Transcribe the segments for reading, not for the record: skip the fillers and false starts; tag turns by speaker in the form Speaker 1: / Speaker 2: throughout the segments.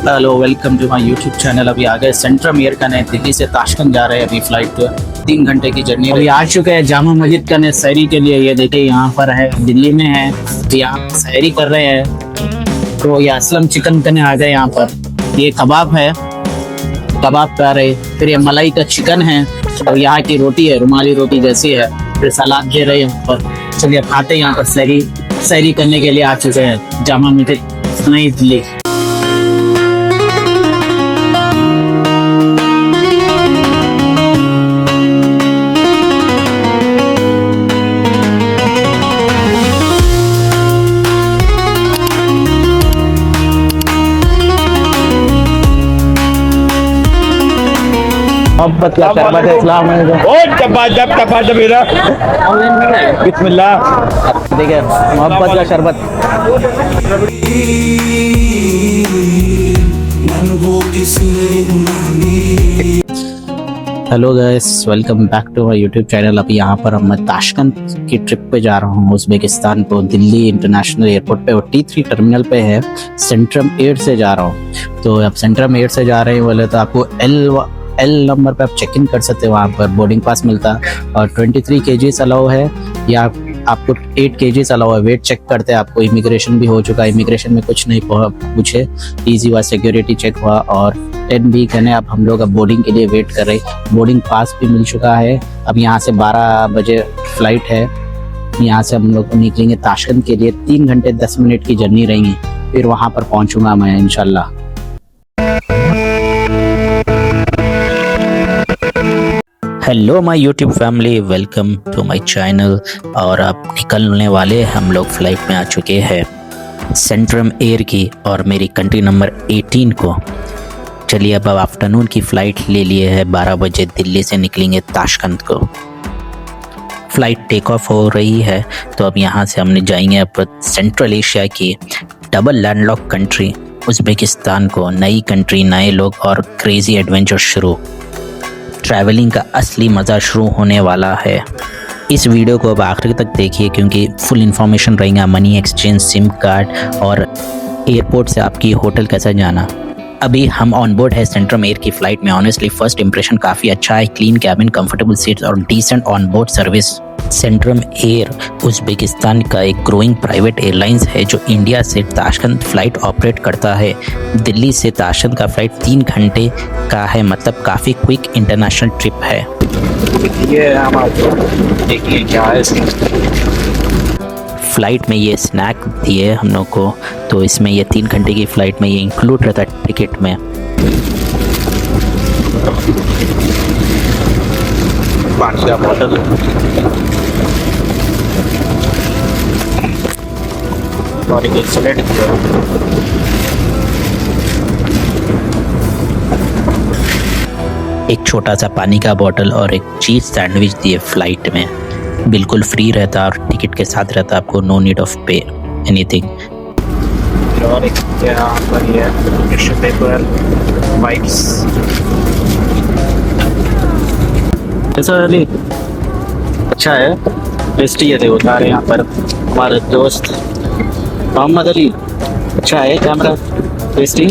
Speaker 1: Hello, welcome to my YouTube channel. अभी आ गए सेंट्रम एयर का, दिल्ली से ताशकंद जा रहे हैं। अभी फ्लाइट 3 घंटे की जर्नी। अभी आ चुके हैं जामा मस्जिद का सहरी के लिए। ये देखिए यहाँ पर है, दिल्ली में है, तो यहाँ सहरी कर रहे हैं। तो ये असलम चिकन कने आ गए यहाँ पर। ये कबाब है, कबाब खा रहे। फिर ये मलाई का चिकन है और यहाँ की रोटी है, रुमाली रोटी जैसी है। फिर सलाद दे रहे हैं यहाँ पर। चलिए खाते हैं। यहाँ पर सहरी करने के लिए आ चुके हैं जामा मस्जिद नई दिल्ली। मोहब्बत का शरबत है। अस्सलाम बिस्मिल्लाह। देखिए मोहब्बत का शरबत। Hello guys, welcome back to my YouTube channel. अभी यहाँ पर मैं ताशकंद की ट्रिप पे जा रहा हूँ, उज़्बेकिस्तान को। दिल्ली इंटरनेशनल एयरपोर्ट पे और T3 टर्मिनल पे है। सेंट्रम एयर से जा रहा हूँ। तो अब सेंट्रम एयर से जा रहे हैं बोले तो आपको एल नंबर पे आप चेक इन कर सकते हो। वहाँ पर बोर्डिंग पास मिलता है और 23 kg अलाउ है, या आपको 8 kg अलाउ है। वेट चेक करते हैं आपको। इमिग्रेशन भी हो चुका है, इमिग्रेशन में कुछ नहीं पूछे, ईजी हुआ, सिक्योरिटी चेक हुआ। और 10 वीक है अब हम लोग अब बोर्डिंग के लिए वेट कर रहे हैं। बोर्डिंग पास भी मिल चुका है। अब यहाँ से 12 बजे फ्लाइट है। यहाँ से हम लोग निकलेंगे ताशकंद के लिए। 3 घंटे 10 मिनट की जर्नी रहेंगी। फिर वहाँ पर पहुँचूंगा मैं इंशाल्लाह। Hello my YouTube family, welcome to my channel. और अब निकलने वाले हम लोग फ्लाइट में आ चुके हैं सेंट्रम एयर की, और मेरी कंट्री नंबर 18 को। चलिए अब आफ्टरनून की फ़्लाइट ले लिए है। 12 बजे दिल्ली से निकलेंगे ताशकंद को। फ़्लाइट टेक ऑफ हो रही है। तो अब यहाँ से हमने जाएंगे अब सेंट्रल एशिया की डबल लैंडलॉक कंट्री उज़्बेकिस्तान को। नई कंट्री, नए लोग और क्रेज़ी एडवेंचर शुरू। ट्रैवलिंग का असली मज़ा शुरू होने वाला है। इस वीडियो को अब आखिर तक देखिए क्योंकि फुल इन्फॉर्मेशन रहेगा। मनी एक्सचेंज, सिम कार्ड और एयरपोर्ट से आपकी होटल कैसा जाना। अभी हम ऑन बोर्ड है सेंट्रम एयर की फ़्लाइट में। ऑनेस्टली फर्स्ट इंप्रेशन काफ़ी अच्छा है। क्लीन कैबिन, कंफर्टेबल सीट्स और decent on board service. Centrum Air Uzbekistan का एक ग्रोइंग प्राइवेट एयरलाइंस है जो इंडिया से ताशकंद फ़्लाइट ऑपरेट करता है। दिल्ली से ताशकंद का फ़्लाइट 3 घंटे का है, मतलब काफ़ी क्विक इंटरनेशनल ट्रिप है। ये देखिए क्या है फ़्लाइट में ये स्नैक दिए हम लोग को। तो इसमें ये 3 घंटे की फ़्लाइट में ये इंक्लूड रहता है टिकट में। पानी का बॉटल, और एक सैलेड, एक छोटा सा पानी का बॉटल और एक चीज़ सैंडविच दिए फ़्लाइट में। बिल्कुल फ्री रहता और टिकट के साथ रहता, आपको no need of pay anything. और एक यहाँ पर ये टिश्यू पेपर, वाइप्स। अच्छा है, टेस्टी है। देखो सारे यहाँ पर हमारे दोस्त मोहम्मद अली। अच्छा है कैमरा, टेस्टी।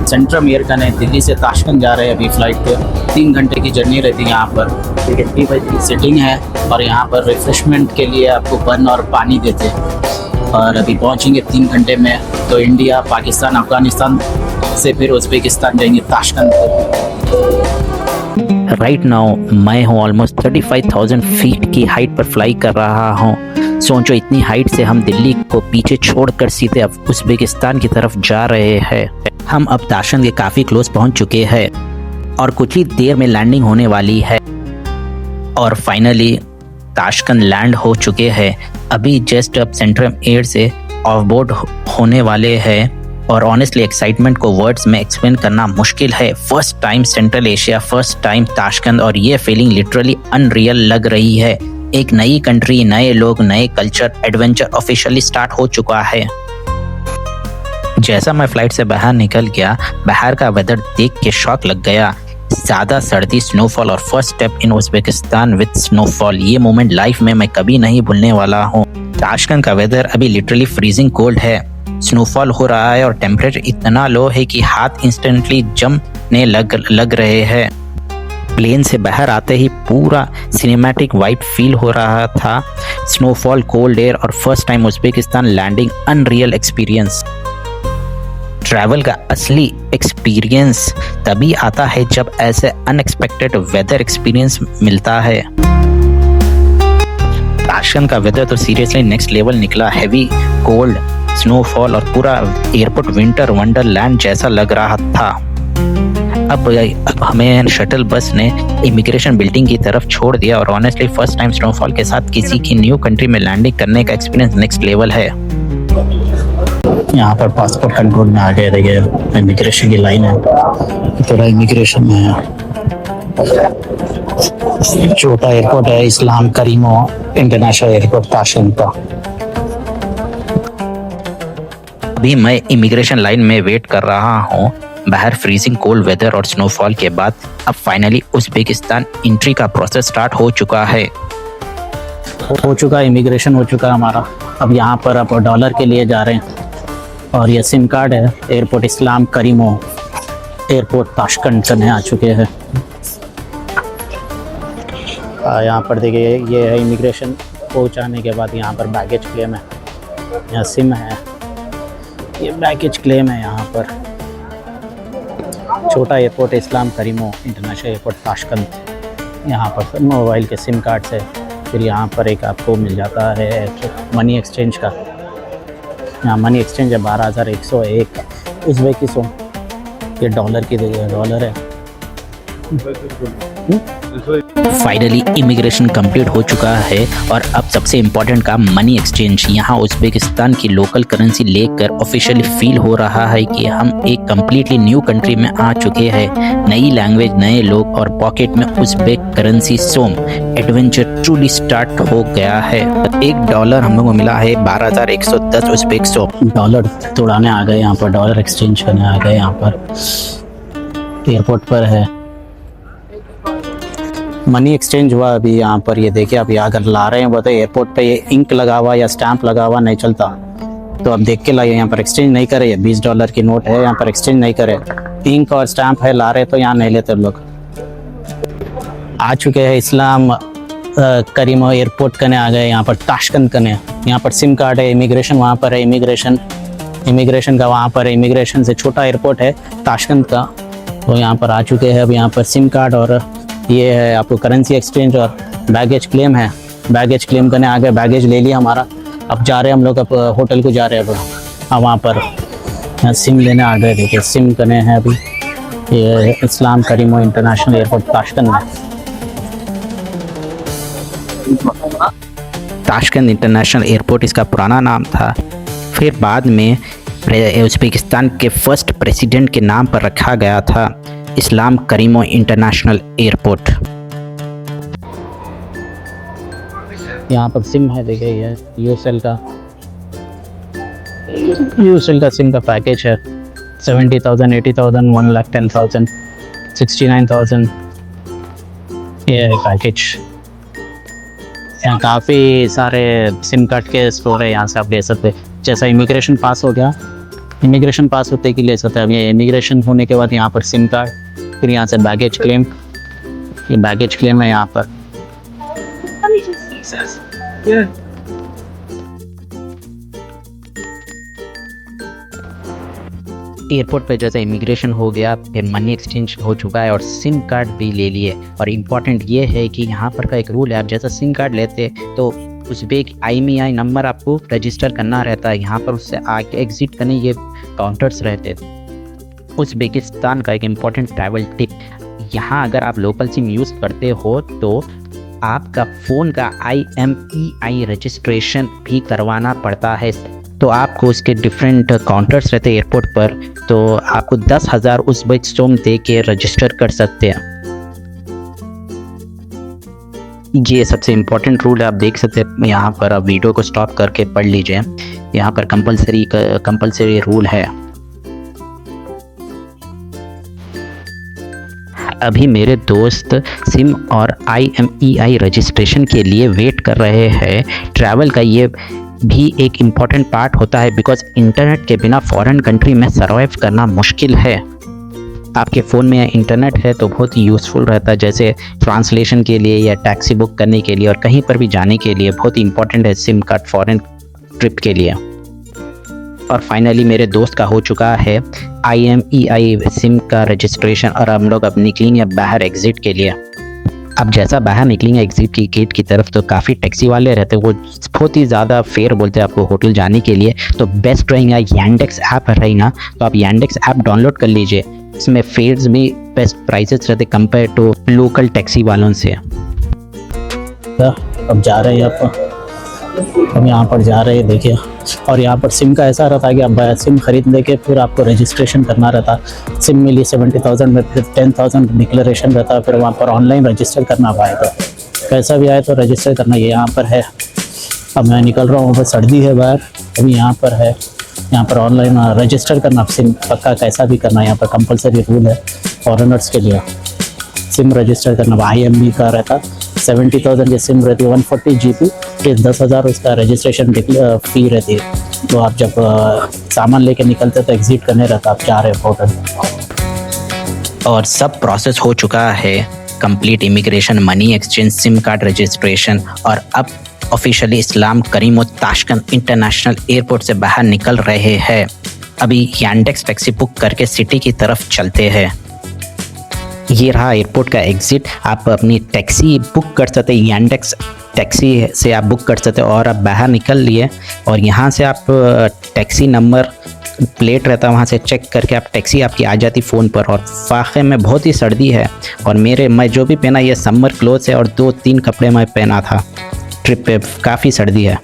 Speaker 1: सेंट्रम एयर का दिल्ली से ताशकंद जा रहे हैं। अभी फ्लाइट पे 3 घंटे की जर्नी रहती है। यहाँ पर 50 बाई की सीटिंग है और यहाँ पर रिफ्रेशमेंट के लिए आपको बन और पानी देते हैं। और अभी पहुँचेंगे 3 घंटे में। तो इंडिया, पाकिस्तान, अफगानिस्तान से फिर उज़्बेकिस्तान जाएंगे ताशकंद को। राइट नाउ मैं हूँ ऑलमोस्ट 35,000 फीट की हाइट पर फ्लाई कर रहा हूँ। सोचो इतनी हाइट से हम दिल्ली को पीछे छोड़कर सीधे अब उज़्बेकिस्तान की तरफ जा रहे हैं। हम अब ताशकंद के काफ़ी क्लोज पहुँच चुके हैं और कुछ ही देर में लैंडिंग होने वाली है। और फाइनली ताशकंद लैंड हो चुके हैं। अभी जस्ट अब सेंट्रम एयर से ऑफ बोर्ड होने वाले हैं। और ऑनेस्टली एक्साइटमेंट को वर्ड्स में एक्सप्लेन करना मुश्किल है। First time central Asia, first time Tashkent, और ये फीलिंग लिटरली अनरियल लग रही है। एक नई कंट्री, नए लोग, नए कल्चर, एडवेंचर ऑफिशियली स्टार्ट हो चुका है। जैसा मैं फ्लाइट से बाहर निकल गया, बाहर का वेदर देख के शॉक लग गया। ज़्यादा सर्दी, स्नोफॉल और first step in Uzbekistan with snowfall, ये मोमेंट लाइफ में मैं कभी नहीं भूलने वाला हूँ। ताशकंद का वेदर अभी लिटरली फ्रीजिंग कोल्ड है। स्नोफॉल हो रहा है और टेम्परेचर इतना लो है कि हाथ इंस्टेंटली जमने लग रहे हैं। प्लेन से बाहर आते ही पूरा सिनेमैटिक वाइब फील हो रहा था। स्नोफॉल, कोल्ड एयर और first time Uzbekistan landing, unreal experience. Travel का असली एक्सपीरियंस तभी आता है जब ऐसे अनएक्सपेक्टेड वेदर एक्सपीरियंस मिलता है। ताशकंद का वेदर तो सीरियसली नेक्स्ट लेवल निकला। हैवी कोल्ड, स्नोफॉल और पूरा एयरपोर्ट विंटर वंडरलैंड जैसा लग रहा था। अब हमें शटल बस ने इमिग्रेशन बिल्डिंग की तरफ छोड़ दिया और ऑनेस्टली फर्स्ट टाइम स्नोफॉल के साथ किसी की न्यू कंट्री में लैंडिंग करने का एक्सपीरियंस नेक्स्ट लेवल है।
Speaker 2: यहाँ पर पासपोर्ट कंट्रोल में आ गए। देखिए इमिग्रेशन की लाइन है, पूरा इमिग्रेशन में है। छोटा एयरपोर्ट है इस्लाम करीमो इंटरनेशनल एयरपोर्ट ताशकंद का।
Speaker 1: अभी मैं इमिग्रेशन लाइन में वेट कर रहा हूँ। बाहर फ्रीजिंग कोल्ड वेदर और स्नोफॉल के बाद अब फाइनली उज़्बेकिस्तान एंट्री का प्रोसेस स्टार्ट हो चुका है।
Speaker 2: इमिग्रेशन हो चुका हमारा। अब यहाँ पर आप डॉलर के लिए जा रहे हैं और ये सिम कार्ड है। एयरपोर्ट इस्लाम करीमो एयरपोर्ट ताशकंद करने आ चुके हैं। यहाँ पर देखिए ये है इमिग्रेशन पहुँचाने के बाद यहाँ पर बैगेज क्लेम है, यहाँ सिम है, ये बैगेज क्लेम है। यहाँ पर छोटा एयरपोर्ट इस्लाम करीमो इंटरनेशनल एयरपोर्ट ताशकंद। यहाँ पर मोबाइल के सिम कार्ड से फिर यहाँ पर एक आपको मिल जाता है मनी एक्सचेंज का। यहाँ मनी एक्सचेंज है 12,101 उज़्बेकिसो। ये डॉलर की डॉलर है।
Speaker 1: फाइनली इमिग्रेशन कंप्लीट हो चुका है और अब सबसे इम्पोर्टेंट काम मनी एक्सचेंज। यहाँ उज़्बेकिस्तान की लोकल करेंसी लेकर ऑफिशियली फील हो रहा है कि हम एक कम्प्लीटली न्यू कंट्री में आ चुके हैं। नई लैंग्वेज, नए लोग और पॉकेट में उज़्बेक करेंसी सोम। एडवेंचर ट्रूली स्टार्ट हो गया है। $1 हम लोग को मिला है 12,110 उज़्बेक सो।
Speaker 2: डॉलर तोड़ाने आ गए यहाँ पर, डॉलर एक्सचेंज करने आ गए। यहाँ पर एयरपोर्ट पर है मनी एक्सचेंज हुआ। अभी यहाँ पर ये देखिए, अभी अगर ला रहे हैं बताइए एयरपोर्ट पे ये इंक लगा हुआ या स्टैंप लगा हुआ नहीं चलता, तो अब देख के लाइए। यहाँ पर एक्सचेंज नहीं करे। $20 की नोट है, यहाँ पर एक्सचेंज नहीं करे। इंक और स्टैंप है, ला रहे तो यहाँ नहीं लेते लोग। आ चुके हैं इस्लाम करीमो एयरपोर्ट करने आ गए। यहाँ पर ताशकंद करने, यहाँ पर सिम कार्ड है। इमिग्रेशन वहाँ पर है, इमिग्रेशन का वहाँ पर है। इमिग्रेशन से छोटा एयरपोर्ट है ताशकंद का, तो यहाँ पर आ चुके हैं। अब यहाँ पर सिम कार्ड और ये है आपको करेंसी एक्सचेंज और बैगेज क्लेम है। बैगेज क्लेम करने आ गए, बैगेज ले लिया हमारा। अब जा रहे हैं हम लोग, अब होटल को जा रहे हैं। अब वहाँ पर सिम लेने आ गए। देखिए सिम करने हैं अभी। ये इस्लाम करीमो इंटरनेशनल एयरपोर्ट ताशकंद में।
Speaker 1: ताशकंद इंटरनेशनल एयरपोर्ट इसका पुराना नाम था, फिर बाद में उज़्बेकिस्तान के फर्स्ट प्रेसिडेंट के नाम पर रखा गया था, इस्लाम करीमो इंटरनेशनल एयरपोर्ट।
Speaker 2: यहाँ पर सिम है, देखिए ये यूसेल का सिम का पैकेज है। 70,000, 80,000, 1,10,000, 69,000 ये है पैकेज। यहाँ काफ़ी सारे सिम कार्ड के स्टोर है, यहाँ से आप ले सकते हैं। जैसा इमिग्रेशन पास हो गया, इमिग्रेशन पास होते कि ले सकते हैं। अब ये इमिग्रेशन होने के बाद यहाँ पर सिम कार्ड, फिर यहाँ से बैगेज क्लेम। ये बैगेज क्लेम है यहाँ पर।
Speaker 1: एयरपोर्ट पे जैसे इमिग्रेशन हो गया, फिर मनी एक्सचेंज हो चुका है और सिम कार्ड भी ले लिए। और इम्पॉर्टेंट ये है कि यहाँ पर का एक रूल है, आप जैसा सिम कार्ड लेते तो उज़्बेक IMEI नंबर आपको रजिस्टर करना रहता है। यहाँ पर उससे आगे एग्ज़िट करने ये काउंटर्स रहते। उज़्बेकिस्तान का एक इम्पॉर्टेंट ट्रैवल टिप, यहाँ अगर आप लोकल सिम यूज़ करते हो तो आपका फ़ोन का IMEI रजिस्ट्रेशन भी करवाना पड़ता है। तो आपको उसके डिफरेंट काउंटर्स रहते हैं एयरपोर्ट पर, तो आपको 10,000 उज़्बेक सोम दे के रजिस्टर कर सकते हैं। ये सबसे इम्पोर्टेंट रूल है, आप देख सकते हैं यहाँ पर। आप वीडियो को स्टॉप करके पढ़ लीजिए, यहाँ पर कंपलसरी रूल है। अभी मेरे दोस्त सिम और IMEI रजिस्ट्रेशन के लिए वेट कर रहे हैं। ट्रैवल का ये भी एक इम्पॉर्टेंट पार्ट होता है, बिकॉज इंटरनेट के बिना फॉरेन कंट्री में सर्वाइव करना मुश्किल है। आपके फ़ोन में इंटरनेट है तो बहुत ही यूज़फुल रहता है, जैसे ट्रांसलेशन के लिए या टैक्सी बुक करने के लिए और कहीं पर भी जाने के लिए बहुत ही इंपॉर्टेंट है सिम कार्ड फॉरेन ट्रिप के लिए। और फाइनली मेरे दोस्त का हो चुका है IMEI सिम का रजिस्ट्रेशन और हम लोग अब निकलेंगे बाहर एग्ज़िट के लिए। अब जैसा बाहर निकलेंगे एग्ज़िट की गेट की तरफ तो काफ़ी टैक्सी वाले रहते हैं, वो बहुत ही ज़्यादा फेयर बोलते हैं आपको होटल जाने के लिए। तो बेस्ट रहेगा यांडेक्स ऐप रहेगा, तो आप यांडेक्स ऐप डाउनलोड कर लीजिए। इसमें फेयर्स भी बेस्ट प्राइसेस रहते कंपेयर टू लोकल टैक्सी वालों से।
Speaker 2: अब जा रहे हैं हम यहाँ पर जा रहे हैं देखिए। और यहाँ पर सिम का ऐसा रहता है कि आप सिम खरीदने के फिर आपको रजिस्ट्रेशन करना रहता। सिम मिली 70,000 में, फिर 10,000 डिक्लेरेशन रहता है, फिर वहाँ पर ऑनलाइन रजिस्टर करना पाएगा। कैसा भी आए तो रजिस्टर करना। ये यहाँ पर है, अब मैं निकल रहा हूँ, बस सर्दी है बाहर, अभी यहाँ पर है, यहाँ पर ऑनलाइन रजिस्टर करना सिम पक्का कैसा भी करना। यहाँ पर कंपलसरी रूल है फॉरेनर्स के लिए, सिम रजिस्टर करना। IMEI का रहता 70,000 की सिम रहती है, 140 GB, फिर 10,000 उसका रजिस्ट्रेशन फ़ी रहती है। तो आप जब सामान लेके निकलते तो एग्ज़िट करने रहता, आप जा रहे हो होटल।
Speaker 1: और सब प्रोसेस हो चुका है complete, immigration, money exchange, SIM card registration, और अब ऑफिशियली इस्लाम करीम ताशकंद इंटरनेशनल एयरपोर्ट से बाहर निकल रहे हैं। अभी यांडेक्स टैक्सी बुक करके सिटी की तरफ चलते हैं। ये रहा एयरपोर्ट का एग्ज़िट। आप अपनी टैक्सी बुक कर सकते हैं, यांडेक्स टैक्सी से आप बुक कर सकते हो और आप बाहर निकल लिए। और यहाँ से आप टैक्सी नंबर प्लेट रहता है, वहाँ से चेक करके आप टैक्सी आपकी आ जाती फ़ोन पर। और फाखे में बहुत ही सर्दी है और मैं जो भी पहना ये समर क्लोथ्स है और 2-3 कपड़े मैं पहना था। ट्रिप पे काफ़ी सर्दी है।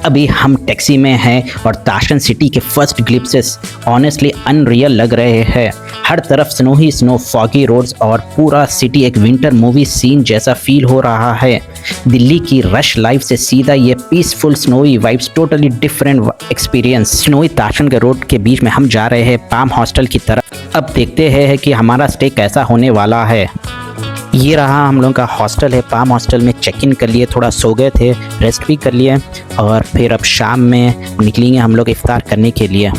Speaker 1: अभी हम टैक्सी में हैं और ताशकंद सिटी के फर्स्ट ग्लिप्सेस ऑनेस्टली अनरियल लग रहे हैं। हर तरफ स्नो ही स्नो, फॉगी रोड्स और पूरा सिटी एक विंटर मूवी सीन जैसा फील हो रहा है। दिल्ली की रश लाइफ से सीधा ये peaceful snowy vibes, totally different experience. Snowy Tashkent के रोड के बीच में हम जा रहे हैं पाम हॉस्टल की तरफ। अब देखते हैं कि हमारा स्टे कैसा होने वाला है। ये रहा हम लोगों का हॉस्टल है। पाम हॉस्टल में चेक इन कर लिए, थोड़ा सो गए थे, रेस्ट भी कर लिए और फिर अब शाम में निकलेंगे हम लोग इफ्तार करने के लिए।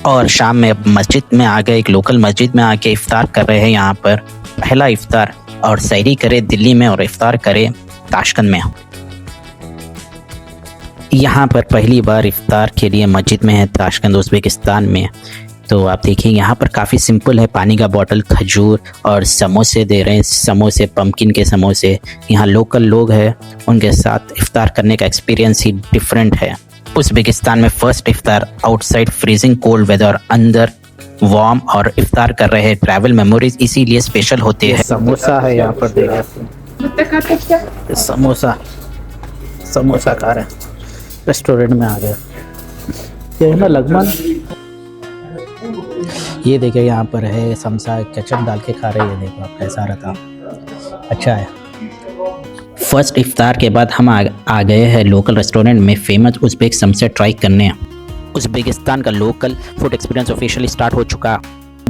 Speaker 1: और शाम में अब मस्जिद में आ गए, एक लोकल मस्जिद में आके इफ्तार कर रहे हैं। यहाँ पर पहला इफ्तार, और सहरी करे दिल्ली में और इफ्तार करे ताशकंद में। यहाँ पर पहली बार इफ्तार के लिए मस्जिद में है ताशकंद उज़्बेकिस्तान में। तो आप देखिए यहाँ पर काफ़ी सिंपल है, पानी का बोतल, खजूर और समोसे दे रहे हैं। समोसे, पम्पकिन के समोसे। यहाँ लोकल लोग हैं, उनके साथ इफ्तार करने का एक्सपीरियंस ही डिफरेंट है। उज़्बेकिस्तान में फर्स्ट इफ्तार आउटसाइड फ्रीजिंग कोल्ड वेदर, अंदर वार्म, और इफ्तार कर रहे हैं। ट्रैवल मेमोरीज इसीलिए स्पेशल होते हैं।
Speaker 2: समोसा है यहाँ पर, देखिए समोसा खा रहे हैं, रेस्टोरेंट में आ गए। ये है ना लगमन, ये देखिए यहाँ पर है समोसा, केचप डाल के खा रहे हैं। देखो आप कैसा रहता, अच्छा है।
Speaker 1: फर्स्ट इफ्तार के बाद हम आ गए हैं लोकल रेस्टोरेंट में फेमस उज़्बेक समोसा ट्राई करने। उज़्बेकिस्तान का local food experience officially start हो चुका।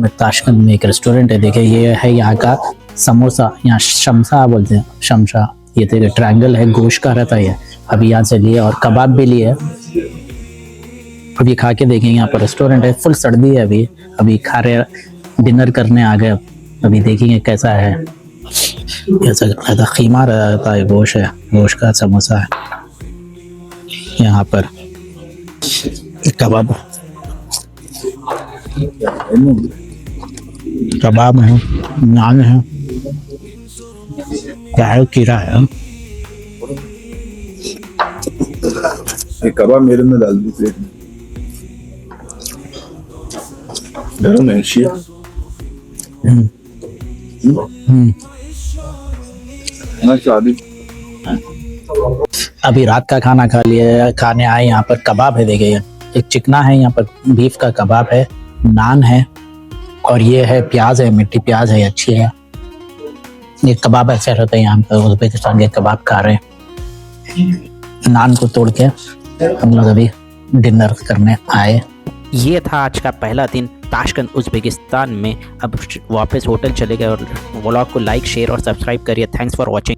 Speaker 2: ताशकंद में एक रेस्टोरेंट है, देखिए ये है यहाँ का समोसा, यहाँ शमसा बोलते हैं, शमशा। ये देखिए ट्रायंगल है, गोश्त का रहता है ये। अभी यहाँ से लिए और कबाब भी लिए। अभी खा के देखेंगे, यहाँ पर रेस्टोरेंट है, फुल सर्दी है। अभी खा रहे, डिनर करने आ गए। अभी देखेंगे कैसा है, कैसा रहता। खीमा रहता है, गोश्त है, गोश्त का समोसा है। यहाँ पर कबाब है, नान है, क्या कीरा है।
Speaker 3: कबाब मेरे में डाल दी प्लेट में, गरम है शीर।
Speaker 2: अभी रात का खाना खा लिया, खाने आए। यहाँ पर कबाब है, देखिए एक चिकना है, यहाँ पर बीफ का कबाब है, नान है और ये है प्याज है, मिट्टी प्याज है, अच्छी है। ये कबाब ऐसे रहते हैं यहाँ पर, उज़्बेकिस्तान के कबाब खा रहे हैं। नान को तोड़ के हम लोग अभी डिनर करने आए।
Speaker 1: ये था आज का पहला दिन ताशकंद उज़्बेकिस्तान में। अब वापस होटल चले गए और व्लॉग को लाइक, शेयर और सब्सक्राइब करिए। Thanks for watching.